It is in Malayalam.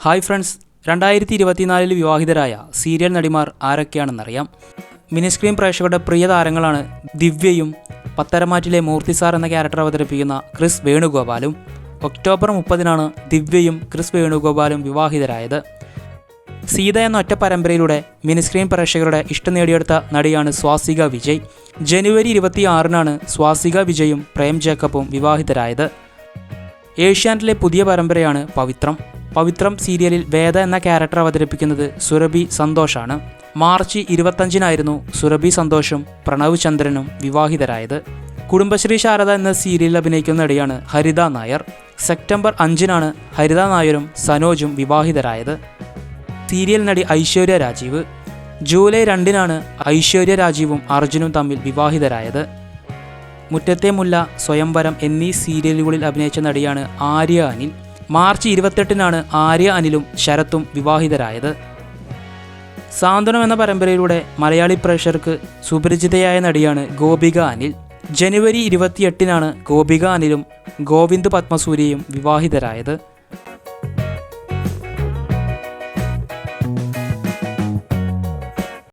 ഹായ് ഫ്രണ്ട്സ്, 2024 വിവാഹിതരായ സീരിയൽ നടിമാർ ആരൊക്കെയാണെന്നറിയാം. മിനി സ്ക്രീൻ പ്രേക്ഷകരുടെ പ്രിയ താരങ്ങളാണ് ദിവ്യയും പത്തരമാറ്റിലെ മൂർത്തി സാർ എന്ന ക്യാരക്ടർ അവതരിപ്പിക്കുന്ന ക്രിസ് വേണുഗോപാലും. ഒക്ടോബർ 30-നാണ് ദിവ്യയും ക്രിസ് വേണുഗോപാലും വിവാഹിതരായത്. സീത എന്ന ഒറ്റ പരമ്പരയിലൂടെ മിനി സ്ക്രീൻ പ്രേക്ഷകരുടെ ഇഷ്ടം നേടിയെടുത്ത നടിയാണ് സ്വാസിക വിജയ്. ജനുവരി 26-നാണ് സ്വാസിക വിജയും പ്രേം ജേക്കബും വിവാഹിതരായത്. ഏഷ്യാനെറ്റിലെ പുതിയ പരമ്പരയാണ് പവിത്രം സീരിയലിൽ വേദ എന്ന ക്യാരക്ടർ അവതരിപ്പിക്കുന്നത് സുരഭി സന്തോഷാണ്. മാർച്ച് 25-നായിരുന്നു സുരഭി സന്തോഷും പ്രണവ് ചന്ദ്രനും വിവാഹിതരായത്. കുടുംബശ്രീ ശാരദ എന്ന സീരിയലിൽ അഭിനയിക്കുന്ന നടിയാണ് ഹരിത നായർ. സെപ്റ്റംബർ 5-നാണ് ഹരിത നായരും സനോജും വിവാഹിതരായത്. സീരിയൽ നടി ഐശ്വര്യ രാജീവ്. ജൂലൈ 2-നാണ് ഐശ്വര്യ രാജീവും അർജുനും തമ്മിൽ വിവാഹിതരായത്. മുറ്റത്തെ മുല്ല, സ്വയംവരം എന്നീ സീരിയലുകളിൽ അഭിനയിച്ച നടിയാണ് ആര്യ അനിൽ. മാർച്ച് 28-നാണ് ആര്യ അനിലും ശരത്തും വിവാഹിതരായത്. സാന്ത്വനം എന്ന പരമ്പരയിലൂടെ മലയാളി പ്രേക്ഷകർക്ക് സുപരിചിതയായ നടിയാണ് ഗോപിക അനിൽ. ജനുവരി 28-നാണ് ഗോപിക അനിലും ഗോവിന്ദ് പത്മസൂര്യയും വിവാഹിതരായത്.